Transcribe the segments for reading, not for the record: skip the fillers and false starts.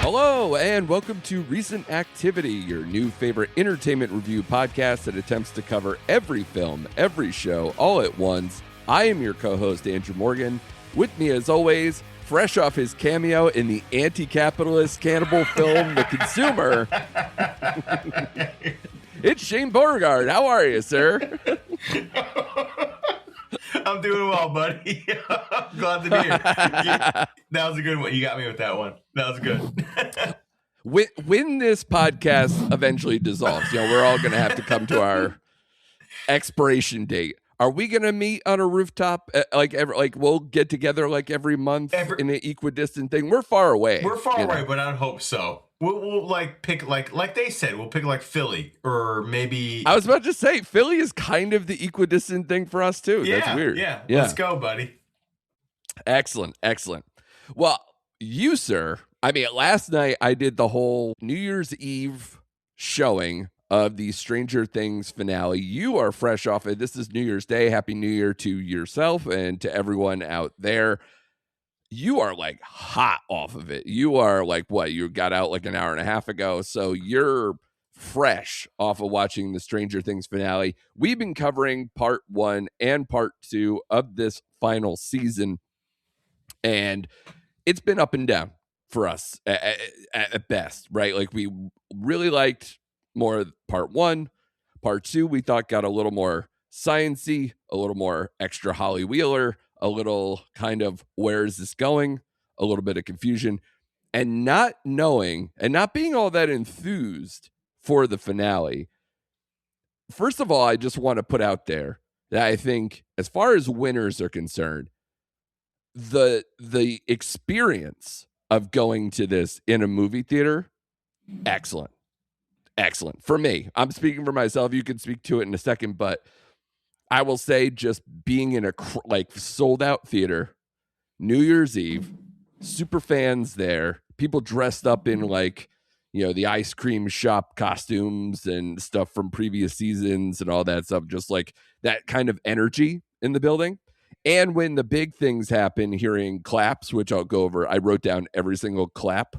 Hello, and welcome to Recent Activity, your new favorite entertainment review podcast that attempts to cover every film, every show, all at once. I am your co-host, Andrew Morgan. With me, as always, fresh off his cameo in the anti-capitalist cannibal film, The Consumer, it's Shane Beauregard. How are you, sir? I'm doing well, buddy. I'm glad to be here. That was a good one. You got me with that one. That was good. When this podcast eventually dissolves, we're all going to have to come to our expiration date. Are we going to meet on a rooftop? We'll get together like every month in an equidistant thing. We're far away. We're far away, but I hope so. We'll pick like they said. We'll pick like Philly or maybe. I was about to say Philly is kind of the equidistant thing for us too. Yeah, that's weird. Yeah, let's go, buddy. Excellent. Well, you, sir. I mean, last night I did the whole New Year's Eve showing of the Stranger Things finale. You are fresh off it. This is New Year's Day. Happy New Year to yourself and to everyone out there. You are like hot off of it. You are like, what? You got out like an hour and a half ago. So you're fresh off of watching the Stranger Things finale. We've been covering part 1 and part 2 of this final season. And it's been up and down for us at best, right? Like we really liked more of part 1. Part 2, we thought got a little more science-y, a little more extra Holly Wheeler, a little kind of where is this going, a little bit of confusion, and not knowing and not being all that enthused for the finale. First of all, I just want to put out there that I think as far as winners are concerned, the experience of going to this in a movie theater, excellent for me. I'm speaking for myself. You can speak to it in a second, but I will say just being in a sold out theater, New Year's Eve, super fans there, people dressed up in the ice cream shop costumes and stuff from previous seasons and all that stuff, just like that kind of energy in the building. And when the big things happen, hearing claps, which I'll go over, I wrote down every single clap,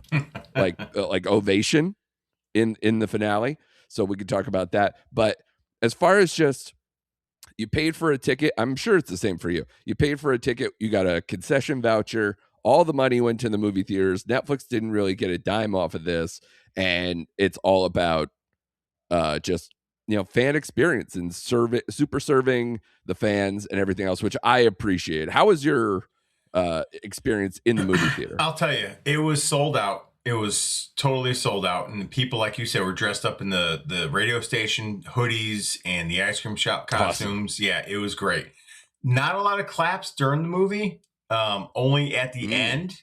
like ovation in the finale. So we could talk about that. But as far as just, you paid for a ticket. I'm sure it's the same for you. You paid for a ticket. You got a concession voucher. All the money went to the movie theaters. Netflix didn't really get a dime off of this. And it's all about just, fan experience and super serving the fans and everything else, which I appreciate. How was your experience in the movie theater? I'll tell you, it was sold out. It was totally sold out, and people, like you said, were dressed up in the radio station hoodies and the ice cream shop costumes. Awesome. Yeah, it was great. Not a lot of claps during the movie. Only at the end.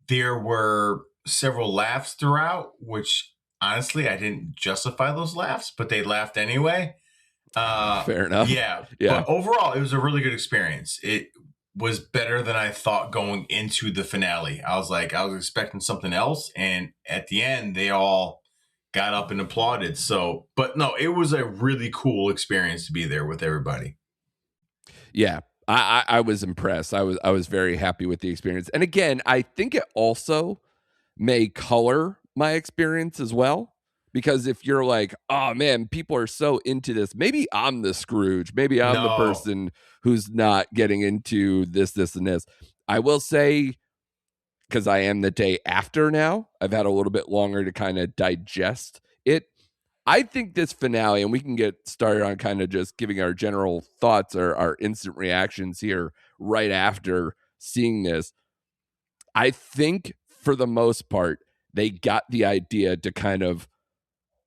There were several laughs throughout, which honestly, I didn't justify those laughs, but they laughed anyway. Fair enough. Yeah. But overall, it was a really good experience. It was better than I thought going into the finale. I was expecting something else. And at the end, they all got up and applauded. So, but no, it was a really cool experience to be there with everybody. Yeah, I was impressed. I was very happy with the experience. And again, I think it also may color my experience as well. Because if you're like, oh man, people are so into this, maybe I'm the Scrooge. Maybe I'm the person who's not getting into this, and this. I will say, because I am the day after now, I've had a little bit longer to kind of digest it. I think this finale, and we can get started on kind of just giving our general thoughts or our instant reactions here right after seeing this. I think for the most part, they got the idea to kind of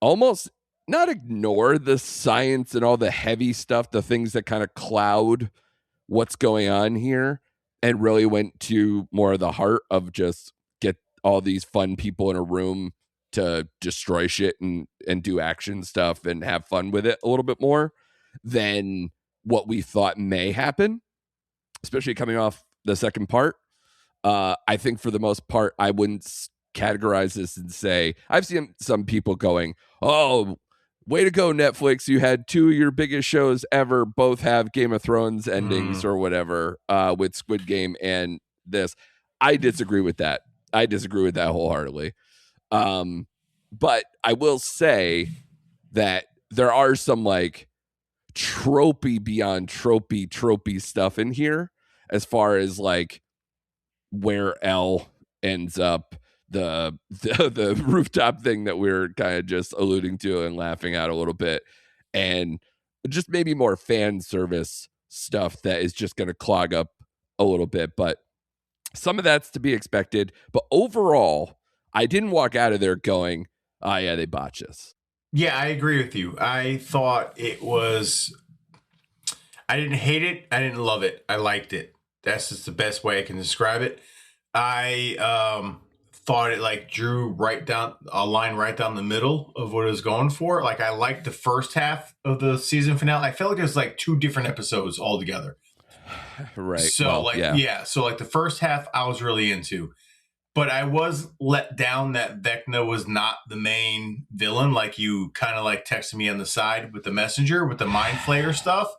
almost not ignore the science and all the heavy stuff, the things that kind of cloud what's going on here, and really went to more of the heart of just get all these fun people in a room to destroy shit and do action stuff and have fun with it a little bit more than what we thought may happen, especially coming off the second part. I think for the most part, I wouldn't categorize this and say, I've seen some people going, oh, way to go, Netflix. You had 2 of your biggest shows ever both have Game of Thrones endings or whatever with Squid Game and this. I disagree with that. I disagree with that wholeheartedly. But I will say that there are some like tropey beyond tropey stuff in here as far as like where Elle ends up, the rooftop thing that we are kind of just alluding to and laughing at a little bit, and just maybe more fan service stuff that is just going to clog up a little bit. But some of that's to be expected. But overall, I didn't walk out of there going, "Oh yeah, they botched this." Yeah, I agree with you. I thought it was. I didn't hate it. I didn't love it. I liked it. That's just the best way I can describe it. I thought it like drew right down a line right down the middle of what it was going for. Like I liked the first half of the season finale. I felt like it was like 2 different episodes altogether. Right. So well, yeah. So like the first half I was really into. But I was let down that Vecna was not the main villain, like you kind of like texted me on the side with the messenger with the mind flayer stuff.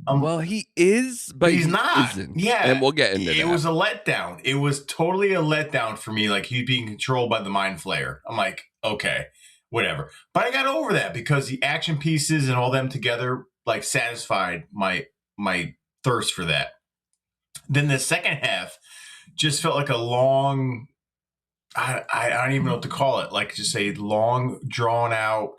Well, he is, but he's not. Isn't. Yeah, and we'll get into that. It was a letdown. It was totally a letdown for me. Like he's being controlled by the mind flayer. I'm like, okay, whatever. But I got over that because the action pieces and all them together like satisfied my thirst for that. Then the second half just felt like a long. I don't even know what to call it. Like just a long, drawn out,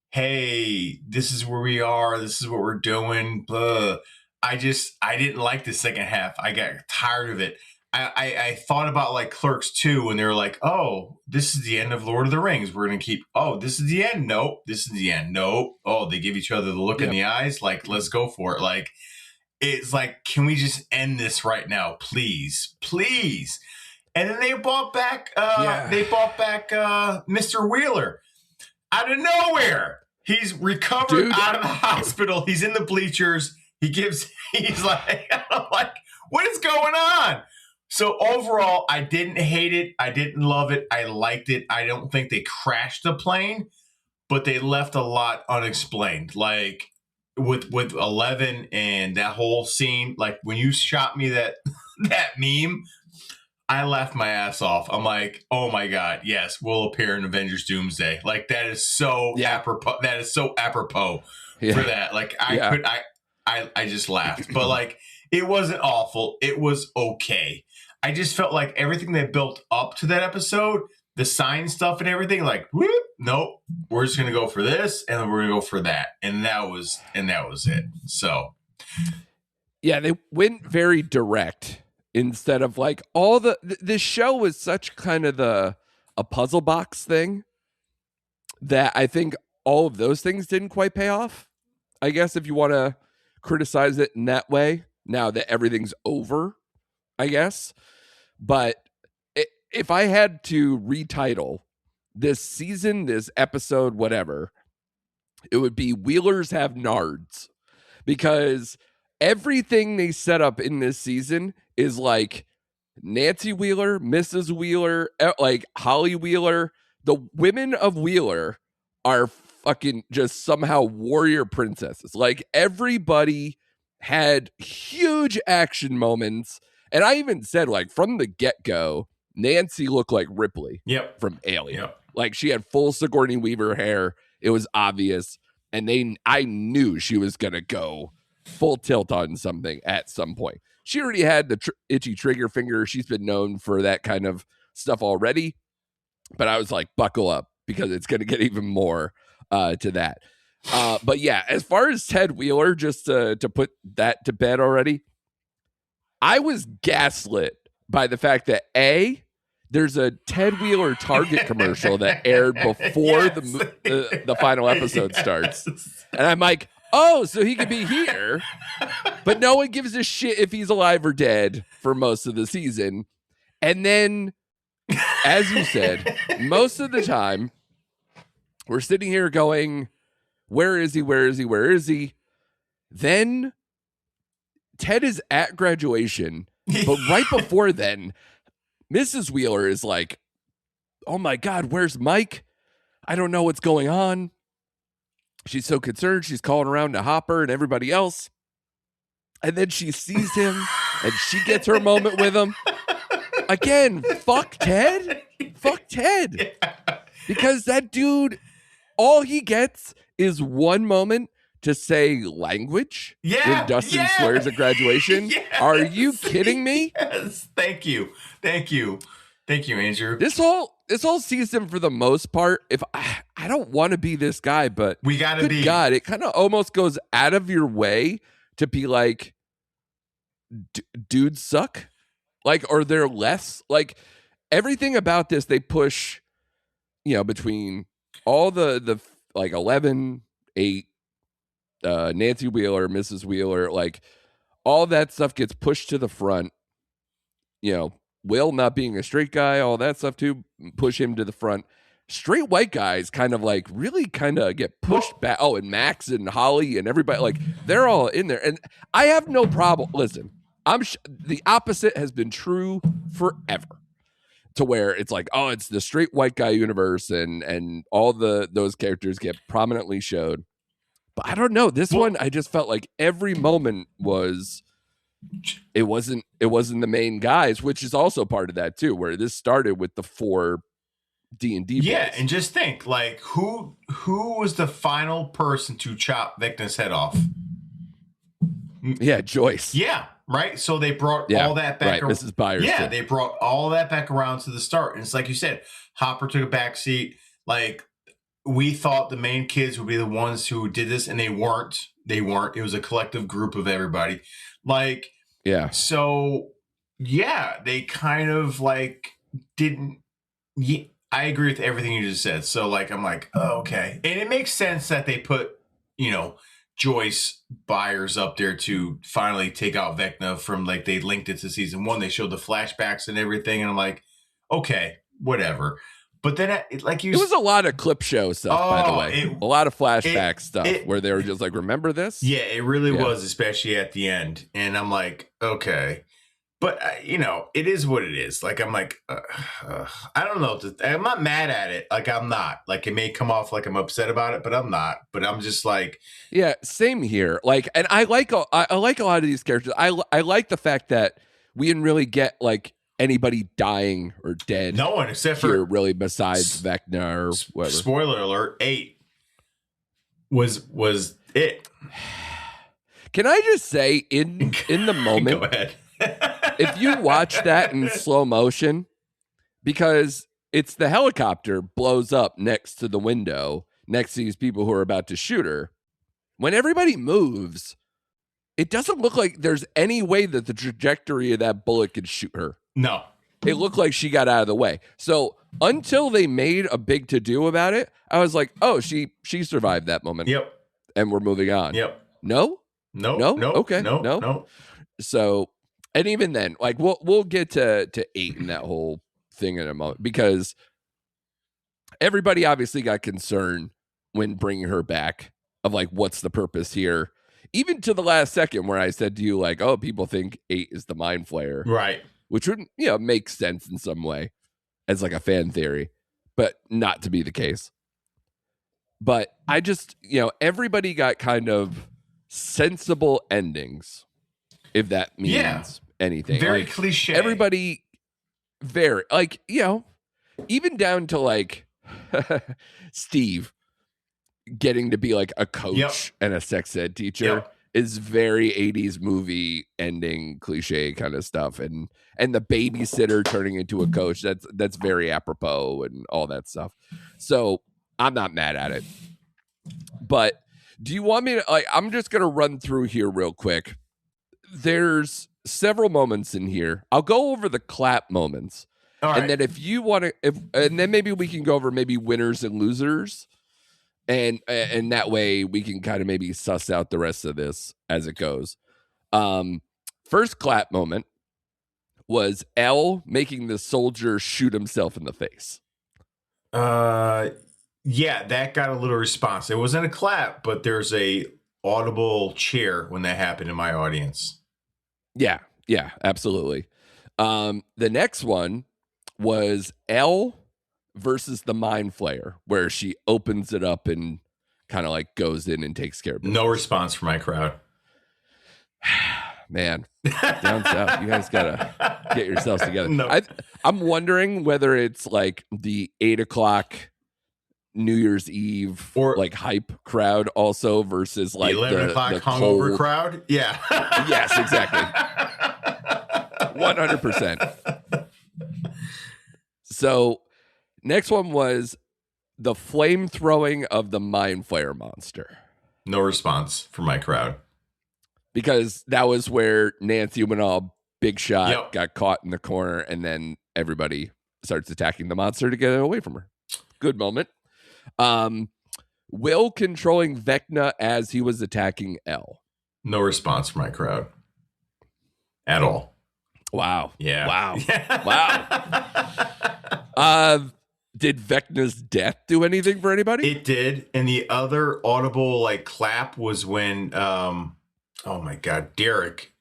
hey, this is where we are. This is what we're doing. Blah. I didn't like the second half. I got tired of it. I thought about like Clerks 2 when they were like, oh, this is the end of Lord of the Rings. We're going to keep, oh, this is the end. Nope. This is the end. Nope. Oh, they give each other the look in the eyes. Like, let's go for it. Like, it's like, can we just end this right now? Please, please. And then they brought back Mr. Wheeler out of nowhere. He's recovered out of the hospital. He's in the bleachers. He's like, I'm like, what is going on? So overall, I didn't hate it. I didn't love it. I liked it. I don't think they crashed the plane, but they left a lot unexplained. Like with 11 and that whole scene, like when you shot me that meme, I laughed my ass off. I'm like, oh my God, yes, we'll appear in Avengers Doomsday. Like that is so apropos. That is so apropos for that. Like I just laughed. But like it wasn't awful. It was okay. I just felt like everything they built up to that episode, the sign stuff and everything, like, whoop, nope, we're just gonna go for this and then we're gonna go for that. And that was it. So yeah, they went very direct. Instead of like all the show was such kind of a puzzle box thing that I think all of those things didn't quite pay off. I guess if you want to criticize it in that way, now that everything's over, I guess. But if I had to retitle this season, this episode, whatever, it would be Wheelers Have Nards, because everything they set up in this season is like Nancy Wheeler, Mrs. Wheeler, like Holly Wheeler. The women of Wheeler are fucking just somehow warrior princesses. Like everybody had huge action moments. And I even said, like, from the get-go, Nancy looked like Ripley from Alien. Yep. Like she had full Sigourney Weaver hair. It was obvious. And I knew she was going to go full tilt on something at some point. She already had the itchy trigger finger. She's been known for that kind of stuff already. But I was like, buckle up, because it's going to get even more to that. But yeah, as far as Ted Wheeler, just to put that to bed already, I was gaslit by the fact that there's a Ted Wheeler Target commercial that aired before the final episode starts. And I'm like, oh, so he could be here, but no one gives a shit if he's alive or dead for most of the season. And then, as you said, most of the time, we're sitting here going, where is he? Where is he? Where is he? Then Ted is at graduation, but right before then, Mrs. Wheeler is like, oh my God, where's Mike? I don't know what's going on. She's so concerned. She's calling around to Hopper and everybody else. And then she sees him and she gets her moment with him. Again, fuck Ted. Fuck Ted. Because that dude, all he gets is one moment to say language when Yeah, Dustin yeah, swears at graduation. Are you yes, kidding me? yes. Thank you, thank you, thank you, Andrew. This whole season, for the most part, if I don't want to be this guy, but We gotta good be. God, it kind of almost goes out of your way to be like, dudes suck, like, or they're less like everything about this. They push, between all the like 11, 8, Nancy Wheeler, Mrs. Wheeler, like all that stuff gets pushed to the front. Will not being a straight guy, all that stuff too, push him to the front. Straight white guys kind of like really kind of get pushed back. Oh, and Max and Holly and everybody, like they're all in there. And I have no problem. Listen, the opposite has been true forever. To where it's like, oh, it's the straight white guy universe, and all those characters get prominently showed. But I don't know. This one, I just felt like every moment it wasn't the main guys, which is also part of that too, where this started with the 4 D&D boys. Yeah, and just think, like, who was the final person to chop Vecna's head off? Yeah, Joyce. Yeah, right. So they brought all that back. Right, Mrs. Byers. Yeah, they brought all that back around to the start, and it's like you said, Hopper took a back seat. Like, we thought the main kids would be the ones who did this, and they weren't. They weren't. It was a collective group of everybody. Like, yeah. So, yeah, they kind of like didn't. Yeah, I agree with everything you just said. So, like, I'm like, oh, okay, and it makes sense that they put, Joyce Byers up there to finally take out Vecna from, like, they linked it to season 1. They showed the flashbacks and everything, and I'm like, okay, whatever. But then, it was a lot of clip show stuff, by the way. A lot of flashback stuff where they were just like, remember this? Yeah, it really was, especially at the end. And I'm like, okay. But, it is what it is. Like, I'm like, I don't know. I'm not mad at it. Like, I'm not. Like, it may come off like I'm upset about it, but I'm not. But I'm just like. Yeah, same here. Like, and I like a lot of these characters. I like the fact that we didn't really get, like, anybody dying or dead. No one except for really besides Vecna or whatever. Spoiler alert: 8 was it. Can I just say, in the moment, go ahead. If you watch that in slow motion, because it's the helicopter blows up next to the window, next to these people who are about to shoot her. When everybody moves, it doesn't look like there's any way that the trajectory of that bullet could shoot her. No. It looked like she got out of the way. So until they made a big to-do about it, I was like, oh, she survived that moment. Yep. And we're moving on. Yep. No? Okay. No. So, and even then, like, we'll get to 8 in that whole thing in a moment, because everybody obviously got concerned when bringing her back of, like, what's the purpose here? Even to the last second where I said to you, like, oh, people think 8 is the Mind Flayer. Right. Which would, make sense in some way as, like, a fan theory, but not to be the case. But I just, everybody got kind of sensible endings, if that means anything. Very like, cliche. Everybody, very, like, even down to, like, Steve getting to be, like, a coach and a sex ed teacher is very 80s movie ending cliche kind of stuff. And the babysitter turning into a coach, that's very apropos and all that stuff. So I'm not mad at it. But do you want me to, like, I'm just going to run through here real quick. There's several moments in here. I'll go over the clap moments. All right. And then if you want to, and then maybe we can go over maybe winners and losers. And that way we can kind of maybe suss out the rest of this as it goes. First clap moment was L making the soldier shoot himself in the face. Yeah, that got a little response. It wasn't a clap, but there's a audible cheer when that happened in my audience. Yeah, absolutely. The next one was L versus the Mind Flayer, where she opens it up and kind of like goes in and takes care of it. No response from my crowd. Man, down south, you guys gotta get yourselves together. No. I'm wondering whether it's like the 8 o'clock New Year's Eve or like hype crowd also versus like the 11 o'clock the hungover cold crowd. Yeah. Yes, exactly. 100%. So next one was the flame throwing of the mind flayer monster. No response from my crowd. Because that was where Nancy went all big shot, Yep. got caught in the corner, and then everybody starts attacking the monster to get away from her. Good moment. Will controlling Vecna as he was attacking Elle. No response from my crowd at all. Wow. Yeah. Wow. Wow. Did Vecna's death do anything for anybody? It did. And the other audible like clap was when oh my God, Derek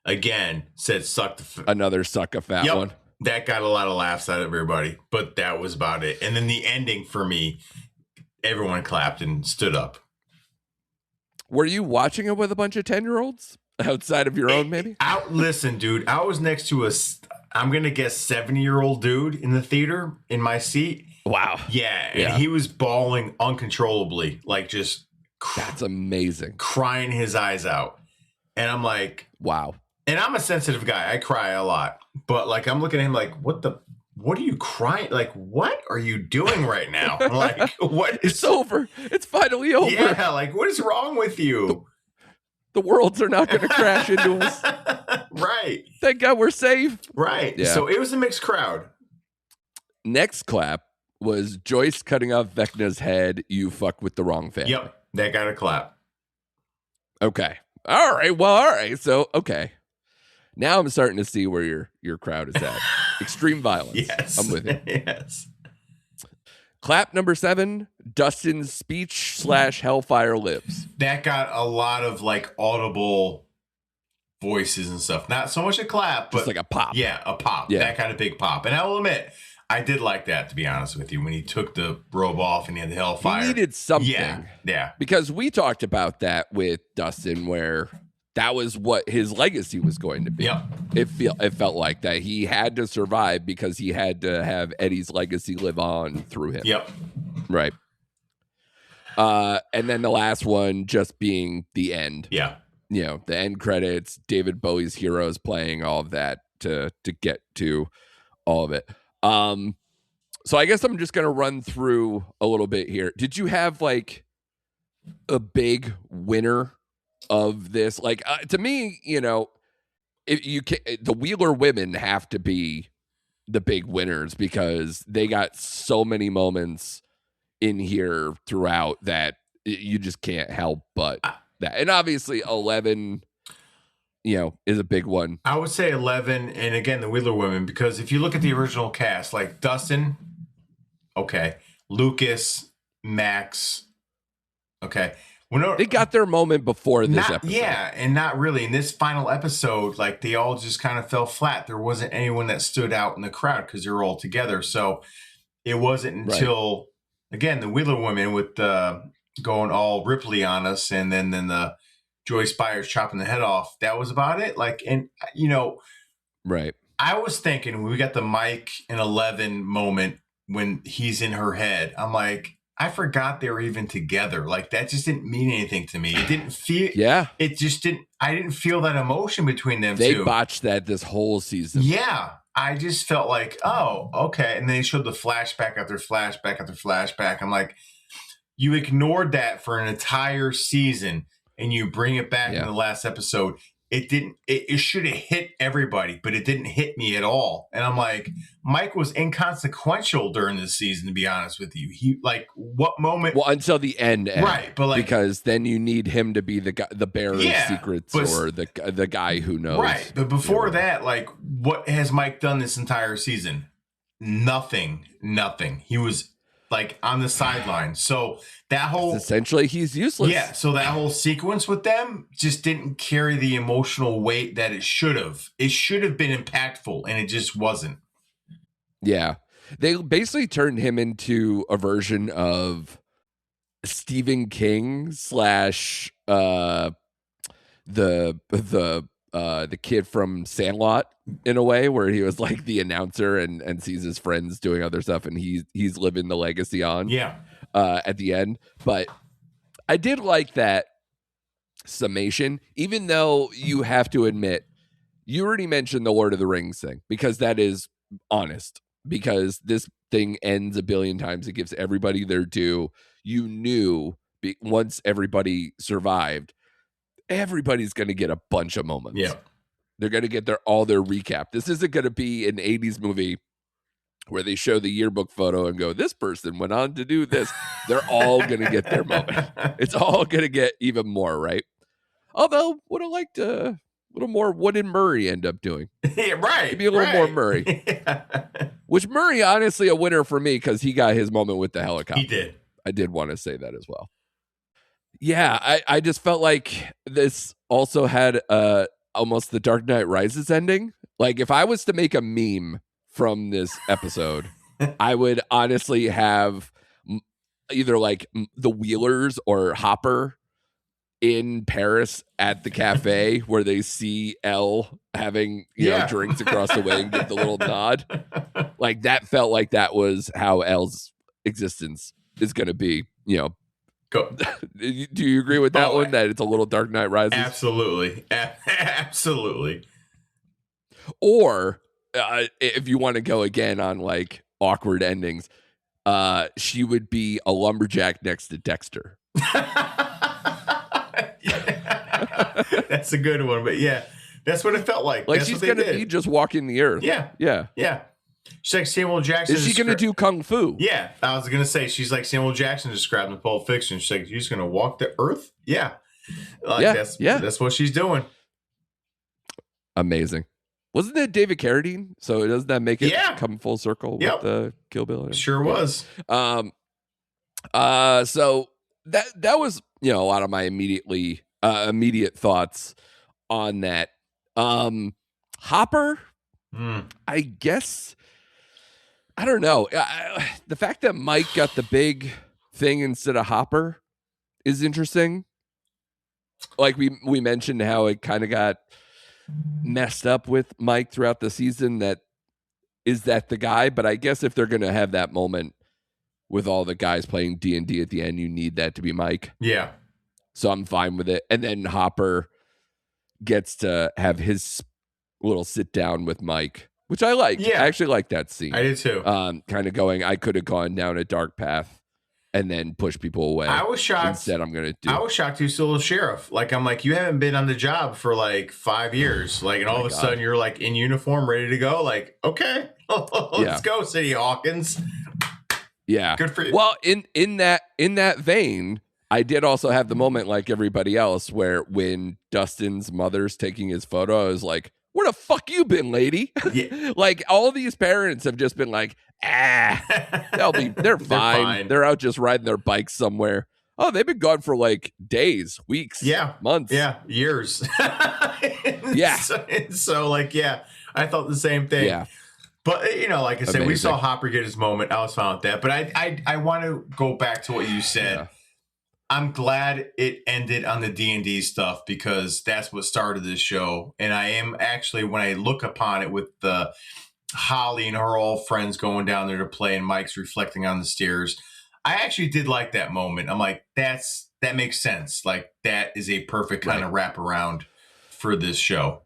again said suck another suck a fat one. That got a lot of laughs out of everybody, but that was about it. And then the ending for me, everyone clapped and stood up. Were you watching it with a bunch of 10-year-olds outside of your own, maybe? Listen, dude, I was next to I'm going to guess 70-year-old dude in the theater in my seat. Wow. Yeah. And he was bawling uncontrollably, like just. That's amazing. Crying his eyes out. And I'm like, wow. And I'm a sensitive guy. I cry a lot. But like, I'm looking at him like, what are you crying? Like, what are you doing right now? Like, what? It's over. It's finally over. Yeah. Like, what is wrong with you? The worlds are not going to crash into us. Right. Thank God we're safe. Right. Yeah. So it was a mixed crowd. Next clap was Joyce cutting off Vecna's head. You fuck with the wrong family. Yep. That got a clap. Okay. All right. Well, all right. So, okay. Now I'm starting to see where your crowd is at. Extreme violence. Yes. I'm with you. Yes. Clap number 7, Dustin's speech / Hellfire Lives. That got a lot of like audible voices and stuff. Not so much a clap, but just like a pop. Yeah, a pop. Yeah. That kind of big pop. And I will admit, I did like that, to be honest with you, when he took the robe off and he had the Hellfire. He needed something. Yeah. Because we talked about that with Dustin, where that was what his legacy was going to be. Yep. It felt like that he had to survive because he had to have Eddie's legacy live on through him. Yep. Right. And then the last one just being the end. Yeah. You know, the end credits, David Bowie's Heroes playing, all of that to get to all of it. So I guess I'm just going to run through a little bit here. Did you have like a big winner of this? Like to me, you know, if you can, the Wheeler women have to be the big winners because they got so many moments in here throughout that you just can't help but that. And obviously 11, you know, is a big one. I would say 11, and again, the Wheeler women, because if you look at the original cast, like Dustin, okay, Lucas, Max, okay. They got their moment before this episode. Yeah, and not really. In this final episode, like they all just kind of fell flat. There wasn't anyone that stood out in the crowd because they were all together. So it wasn't until, again, the Wheeler women with going all Ripley on us, and then the Joyce Byers chopping the head off. That was about it. Like, and you know, right. I was thinking when we got the Mike and 11 moment when he's in her head, I'm like, I forgot they were even together. Like that just didn't mean anything to me. It didn't feel. Yeah. It just didn't. I didn't feel that emotion between them. They botched that this whole season. Yeah. I just felt like, oh, okay. And they showed the flashback after flashback after flashback. I'm like, you ignored that for an entire season and you bring it back in the last episode. It didn't, it should have hit everybody, but it didn't hit me at all. And I'm like, Mike was inconsequential during this season, to be honest with you. He, like, what moment? Well, until the end. Right. But like, because then you need him to be the guy, the bearer of secrets, or the guy who knows. Right. But before that, like, what has Mike done this entire season? Nothing. He was like on the sideline. So that whole essentially he's useless. Yeah. So that whole sequence with them just didn't carry the emotional weight that it should have. It should have been impactful, and it just wasn't. Yeah. They basically turned him into a version of Stephen King / the kid from Sandlot, in a way, where he was like the announcer and sees his friends doing other stuff, and he's living the legacy on. Yeah. at the end. But I did like that summation, even though you have to admit, you already mentioned the Lord of the Rings thing, because that is honest, because this thing ends a billion times. It gives everybody their due. You knew once everybody survived, everybody's going to get a bunch of moments. Yeah. They're going to get all their recap. This isn't going to be an 80s movie where they show the yearbook photo and go, this person went on to do this. They're all going to get their moment. It's all going to get even more, right? Although, would have liked a little more. What did Murray end up doing? Yeah, right. Maybe a little more Murray. Yeah. Which Murray, honestly, a winner for me because he got his moment with the helicopter. He did. I did want to say that as well. Yeah, I just felt like this also had almost the Dark Knight Rises ending. Like, if I was to make a meme from this episode, I would honestly have either like the Wheelers or Hopper in Paris at the cafe where they see Elle having know, drinks across the way and give the little nod. Like, that felt like that was how Elle's existence is going to be, Go. Do you agree with that one? That it's a little Dark Knight Rises? Absolutely. Absolutely. Or if you want to go again on like awkward endings, she would be a lumberjack next to Dexter. That's a good one. But yeah, that's what it felt like. Like, that's she's going to be just walking the earth. Yeah. Yeah. Yeah. She's like Samuel Jackson. Is she going to do Kung Fu? Yeah. I was going to say, she's like Samuel Jackson described in Pulp Fiction. She's like, you're just going to walk the earth? Yeah. Like, that's what she's doing. Amazing. Wasn't that David Carradine? So doesn't that make it come full circle with the Kill Bill? Sure was. So that was, a lot of my immediate thoughts on that. Hopper, I guess, I don't know. The fact that Mike got the big thing instead of Hopper is interesting. Like we mentioned how it kind of got messed up with Mike throughout the season. Is that the guy? But I guess if they're going to have that moment with all the guys playing D&D at the end, you need that to be Mike. Yeah. So I'm fine with it. And then Hopper gets to have his little sit down with Mike, which I like. Yeah. I actually like that scene. I did too. Kind of going, I could have gone down a dark path and then push people away. I was shocked. Instead, I'm going to do. I was shocked he's still a sheriff. Like, I'm like, you haven't been on the job for like 5 years. Like, and all of a sudden you're like in uniform, ready to go. Like, okay, let's go, City Hawkins. Yeah. Good for you. Well, in that vein, I did also have the moment like everybody else where when Dustin's mother's taking his photo, I was like, where the fuck you been, lady? Yeah. Like, all these parents have just been like, they're fine. They're out just riding their bikes somewhere. Oh, they've been gone for like days, weeks, months. Yeah, years. Yeah. So like, yeah, I thought the same thing. Yeah. But, like I said, Amazing. we saw Hopper get his moment. I was fine with that. But I want to go back to what you said. Yeah. I'm glad it ended on the D&D stuff because that's what started this show. And I am actually, when I look upon it with the Holly and her all friends going down there to play and Mike's reflecting on the stairs, I actually did like that moment. I'm like, that makes sense. Like, that is a perfect kind of wraparound for this show.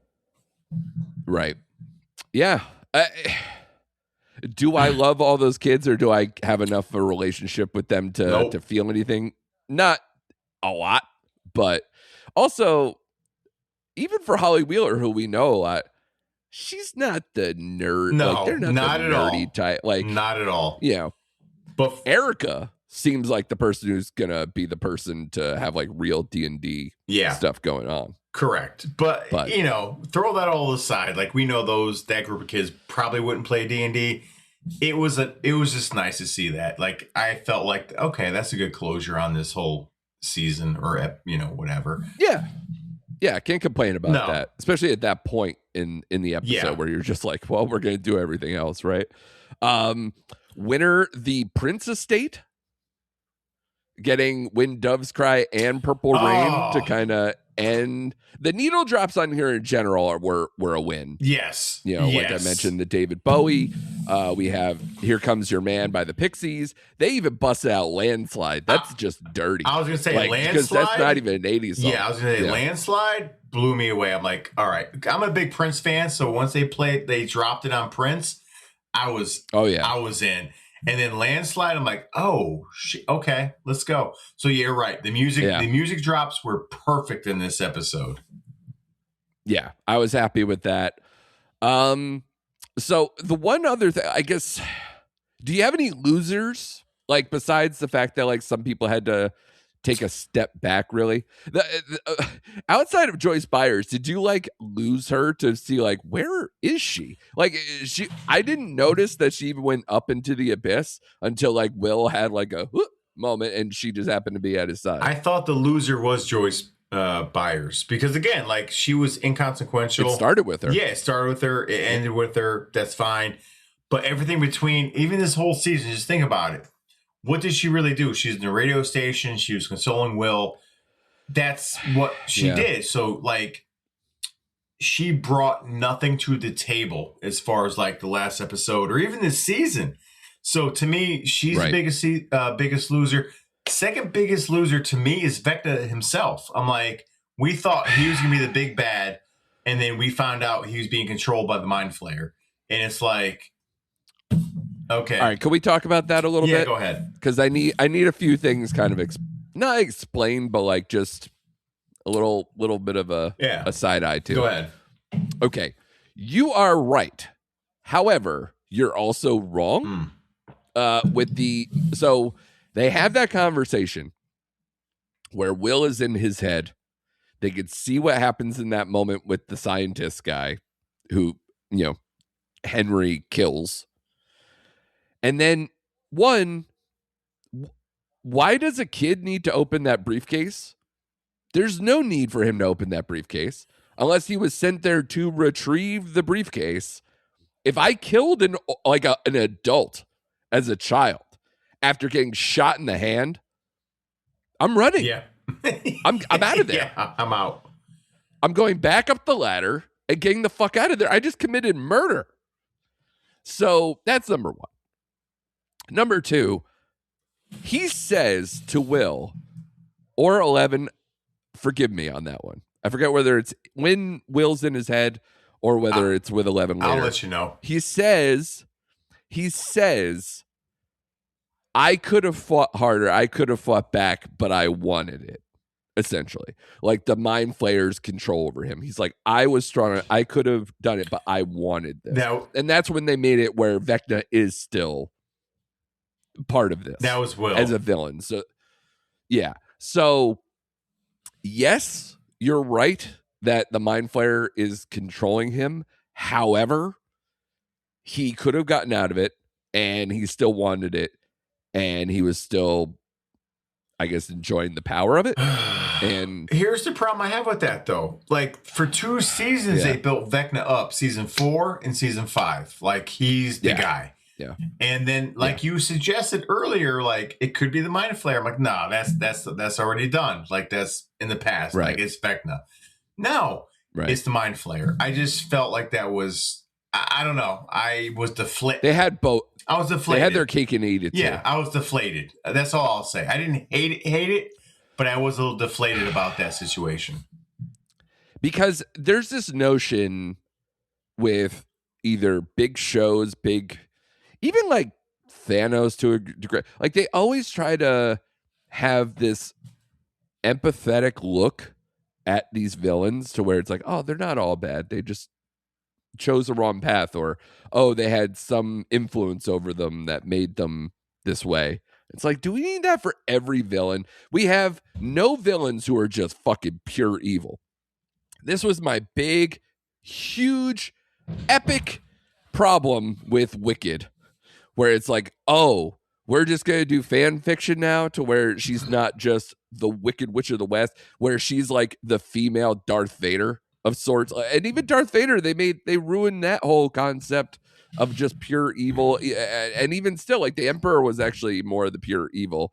Right. Yeah. Do I love all those kids, or do I have enough of a relationship with them to feel anything? Not a lot, but also, even for Holly Wheeler, who we know a lot, she's not the nerd. No, like, they're not the nerdy type. Like, not at all. But Erica seems like the person who's gonna be the person to have like real D&D stuff going on. Correct. But throw that all aside. Like, we know that group of kids probably wouldn't play D&D. It was just nice to see that. Like, I felt like, okay, that's a good closure on this whole season or, whatever. Yeah. Yeah. Can't complain about that, especially at that point in the episode where you're just like, well, we're going to do everything else. Right. Winner, the Prince Estate, getting When Doves Cry and Purple Rain to kind of end. The needle drops on here in general were a win. Yes. Like I mentioned, the David Bowie We have Here Comes Your Man by the Pixies. They even busted out Landslide. That's just dirty. I was going to say like, Landslide. Because that's not even an 80s song. Yeah, I was going to say Landslide blew me away. I'm like, all right. I'm a big Prince fan, so once they dropped it on Prince, I was in. And then Landslide, I'm like, oh, shit, okay, let's go. So you're right. The music drops were perfect in this episode. Yeah, I was happy with that. So the one other thing, I guess, do you have any losers? Like, besides the fact that, like, some people had to take a step back, really? Outside of Joyce Byers, did you, like, lose her to see, like, where is she? Like, I didn't notice that she even went up into the abyss until, like, Will had, like, a moment, and she just happened to be at his side. I thought the loser was Joyce Byers, because, again, like, she was inconsequential. It started with her. Yeah, it started with her. It ended with her. That's fine. But everything between, even this whole season, just think about it. What did she really do? She's in the radio station. She was consoling Will. That's what she did. So, like, she brought nothing to the table as far as, like, the last episode or even this season. So, to me, she's the biggest loser. Second biggest loser to me is Vecna himself. I'm like, we thought he was going to be the big bad, and then we found out he was being controlled by the Mind Flayer. And it's like, okay. All right, can we talk about that a little bit? Yeah, go ahead. Because I need a few things kind of not explained, but like just a little bit of a side eye to. Go ahead. Okay, you are right. However, you're also wrong. So they have that conversation where Will is in his head. They could see what happens in that moment with the scientist guy who, Henry kills. And then, why does a kid need to open that briefcase? There's no need for him to open that briefcase unless he was sent there to retrieve the briefcase. If I killed an adult as a child after getting shot in the hand, I'm running. Yeah. I'm out of there. Yeah, I'm out. I'm going back up the ladder and getting the fuck out of there. I just committed murder. So that's number one. Number two, he says to Will or 11, forgive me on that one. I forget whether it's when Will's in his head or whether it's with 11 later. I'll let you know. He says, I could have fought harder. I could have fought back, but I wanted it. Essentially, like the Mind Flayer's control over him. He's like, I was stronger. I could have done it, but I wanted this. And that's when they made it where Vecna is still part of this. That was Will as a villain. So, yeah. So, yes, you're right that the Mind Flayer is controlling him. However, he could have gotten out of it, and he still wanted it, and he was still, I guess, enjoying the power of it. And here's the problem I have with that, though. Like, for 2 seasons, they built Vecna up. Season 4 and season 5. Like, he's the guy. Yeah. And then, like you suggested earlier, like, it could be the Mind Flayer. I'm like, no, that's already done. Like, that's in the past. Right. Like, it's Vecna. No, it's the Mind Flayer. I just felt like that was, I don't know. I was deflated. They had both. I was deflated. They had their cake and eat it. Yeah, too. I was deflated. That's all I'll say. I didn't hate it, but I was a little deflated about that situation. Because there's this notion with either big shows, even like Thanos to a degree, like they always try to have this empathetic look at these villains to where it's like, oh, they're not all bad. They just chose the wrong path, or, oh, they had some influence over them that made them this way. It's like, do we need that for every villain? We have no villains who are just fucking pure evil. This was my big, huge, epic problem with Wicked, where it's like, oh, we're just going to do fan fiction now to where she's not just the Wicked Witch of the West, where she's like the female Darth Vader of sorts. And even Darth Vader, they ruined that whole concept of just pure evil. And even still, like, the Emperor was actually more of the pure evil.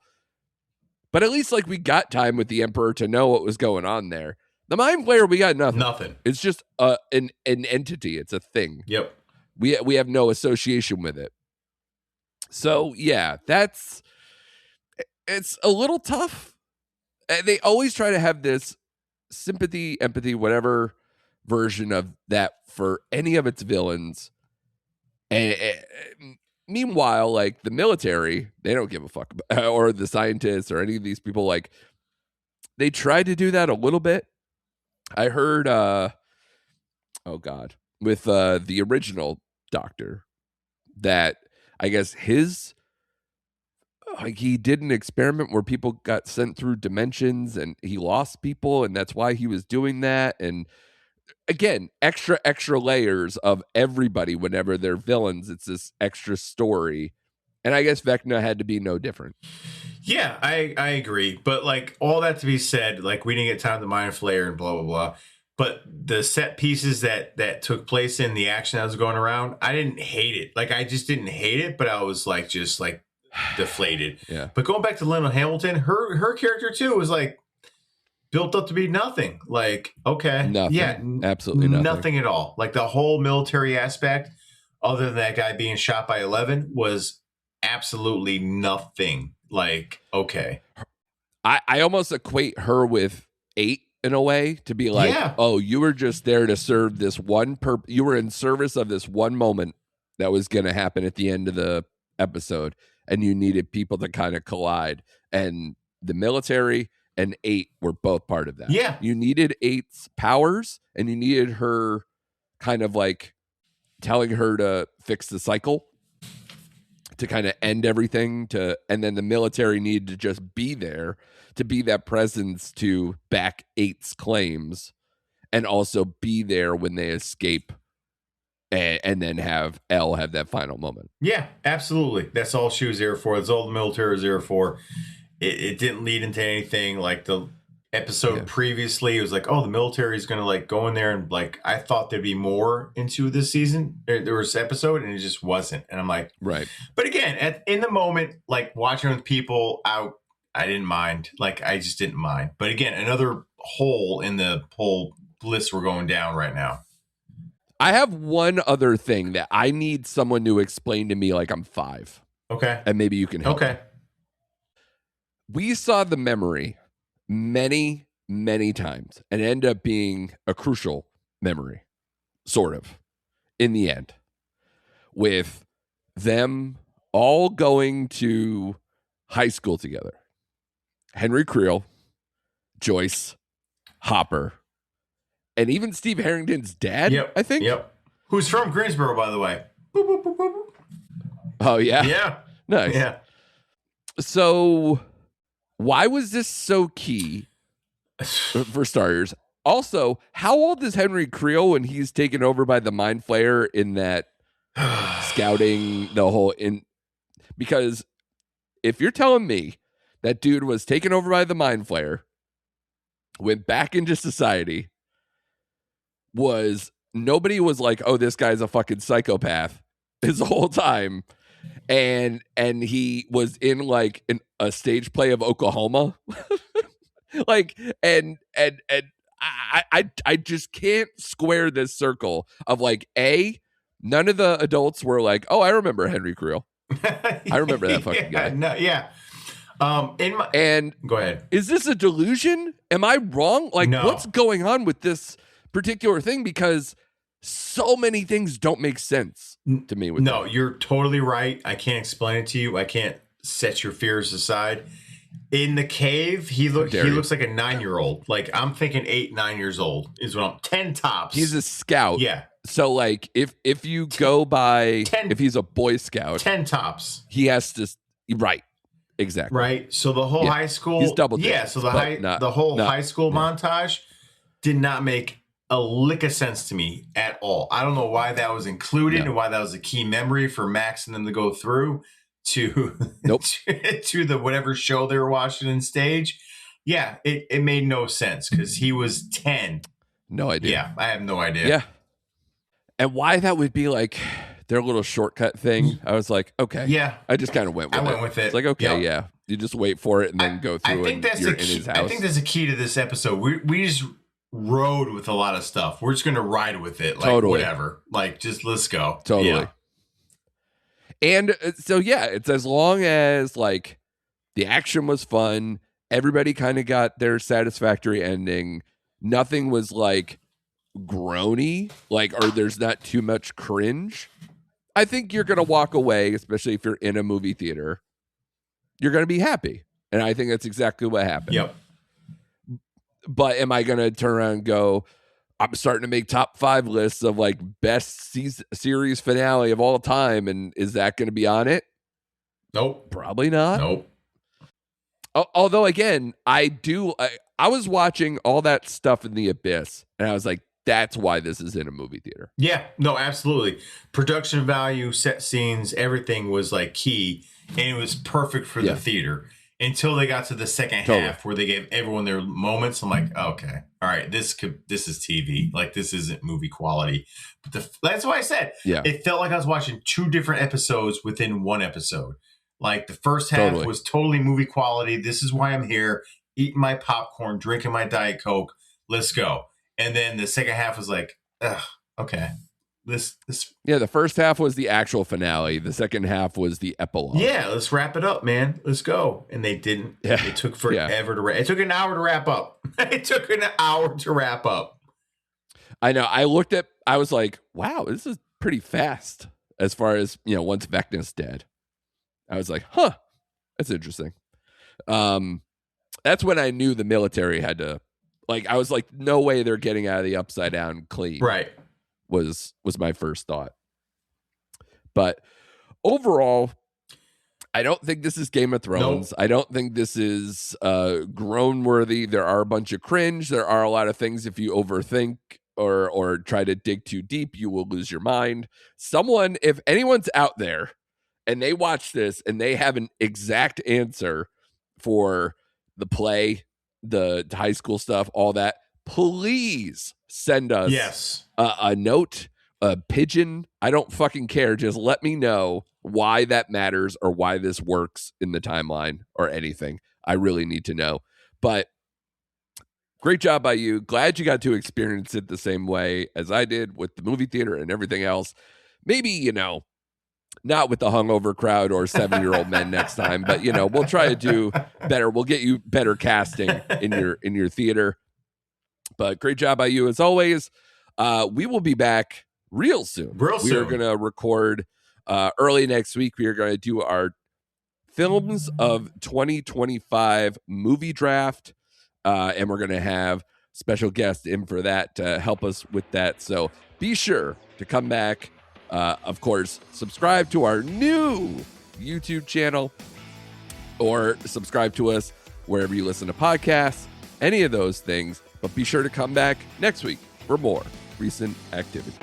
But at least, like, we got time with the Emperor to know what was going on there. The Mind Flayer, we got nothing. Nothing. It's just an entity. It's a thing. Yep. We have no association with it. So yeah, it's a little tough. They always try to have this sympathy, empathy, whatever version of that for any of its villains. And meanwhile, like the military, they don't give a fuck about, or the scientists or any of these people. Like they tried to do that a little bit. I heard, oh God, with the original Doctor, that I guess like he did an experiment where people got sent through dimensions and he lost people, and that's why he was doing that. And again, extra layers of everybody whenever they're villains. It's this extra story. And I guess Vecna had to be no different. Yeah, I agree. But like all that to be said, like we didn't get time to Mind Flayer and blah blah blah. But the set pieces that took place in the action that was going around, I didn't hate it. Like I just didn't hate it, but I was like just like deflated. Yeah. But going back to Lena Hamilton, her character too was like built up to be nothing. Like, okay. Nothing. Yeah. Absolutely nothing. Nothing at all. Like the whole military aspect, other than that guy being shot by 11, was absolutely nothing. Like, okay. I almost equate her with 8 in a way, to be like, Yeah. oh, you were just there to serve this one you were in service of this one moment that was going to happen at the end of the episode, and you needed people to kind of collide, and the military and 8 were both part of that. Yeah. You needed 8's powers, and you needed her kind of like telling her to fix the cycle, to kind of end everything, and then the military needed to just be there to be that presence to back 8's claims, and also be there when they escape, and then have Elle have that final moment. Yeah, absolutely. That's all she was there for. That's all the military was there for. It didn't lead into anything. Like the episode previously, it was like, oh, the military is going to like go in there, and like I thought there'd be more into this season. There was episode, and it just wasn't. And I'm like, right. But again, in the moment, like watching with people out, I didn't mind. Like I just didn't mind. But again, another hole in the whole list we're going down right now. I have one other thing that I need someone to explain to me like I'm 5. Okay. And maybe you can help. Okay. Me. We saw the memory many, many times, and it ended up being a crucial memory, sort of, in the end, with them all going to high school together. Henry Creel, Joyce, Hopper, and even Steve Harrington's dad, I think. Yep. Who's from Greensboro, by the way. Boop, boop, boop, boop. Oh, yeah? Yeah. Nice. Yeah. So why was this so key for starters? Also, how old is Henry Creel when he's taken over by the Mind Flayer in that scouting the whole because if you're telling me that dude was taken over by the Mind Flayer, went back into society, nobody was like, oh, this guy's a fucking psychopath his whole time, and he was in like a stage play of Oklahoma, like and I just can't square this circle of like, none of the adults were like, oh, I remember Henry Creel. I remember that fucking guy. No, yeah. Go ahead. Is this a delusion? Am I wrong? Like, No. What's going on with this particular thing? Because so many things don't make sense to me. No, you're totally right. I can't explain it to you. I can't set your fears aside. In the cave, he looks like a 9-year-old. Like I'm thinking 8, 9 years old is what I'm 10 tops. He's a scout. Yeah. So like if you go by 10, if he's a Boy Scout, 10 tops. He has to right. Exactly. Right. So the whole high school, he's double digits, so the whole high school montage did not make a lick of sense to me at all. I don't know why that was included and why that was a key memory for Max and them to go through to to the whatever show they were watching in stage. Yeah, it made no sense because he was 10. No idea. Yeah, I have no idea. Yeah. And why that would be like their little shortcut thing, I was like, okay. Yeah. I just kind of went with it. It's like, okay, yeah. You just wait for it and then go through, and you're in his house. I think there's a key to this episode. We just rode with a lot of stuff. We're just going to ride with it. Like, Totally. whatever. Like, just let's go. Totally. Yeah. And so, yeah, it's as long as like the action was fun, everybody kind of got their satisfactory ending. Nothing was like groany, like, or there's not too much cringe. I think you're going to walk away, especially if you're in a movie theater. You're going to be happy. And I think that's exactly what happened. Yep. But am I going to turn around and go, I'm starting to make top 5 lists of like best series finale of all time, and is that going to be on it? Nope. Probably not. Nope. Although, again, I was watching all that stuff in the abyss, and I was like, that's why this is in a movie theater. Yeah, no, absolutely. Production value, set scenes, everything was like key, and it was perfect for the theater until they got to the second half where they gave everyone their moments. I'm like, okay, all right, this is TV. Like, this isn't movie quality. But that's why I said it felt like I was watching 2 different episodes within one episode. Like, the first half was totally movie quality. This is why I'm here, eating my popcorn, drinking my Diet Coke. Let's go. And then the second half was like, okay. This the first half was the actual finale. The second half was the epilogue. Yeah, let's wrap it up, man. Let's go. And they didn't. Yeah. It took forever to wrap. It took an hour to wrap up. It took an hour to wrap up. I know. I was like, wow, this is pretty fast as far as, once Vecna's dead. I was like, huh, that's interesting. That's when I knew the military had to, like, I was like, no way they're getting out of the Upside Down clean. Right. Was my first thought. But overall, I don't think this is Game of Thrones. Nope. I don't think this is groan worthy. There are a bunch of cringe. There are a lot of things, if you overthink or try to dig too deep, you will lose your mind. If anyone's out there and they watch this and they have an exact answer for the play, the high school stuff, all that, please send us a note, a pigeon. I don't fucking care. Just let me know why that matters or why this works in the timeline or anything. I really need to know. But great job by you. Glad you got to experience it the same way as I did with the movie theater and everything else. Maybe, not with the hungover crowd or 7-year-old men next time, but we'll try to do better. We'll get you better casting in your theater. But great job by you as always. We will be back real soon. We are going to record early next week. We are going to do our films of 2025 movie draft, and we're going to have special guests in for that to help us with that. So be sure to come back. Of course, subscribe to our new YouTube channel or subscribe to us wherever you listen to podcasts, any of those things. But be sure to come back next week for more recent activity.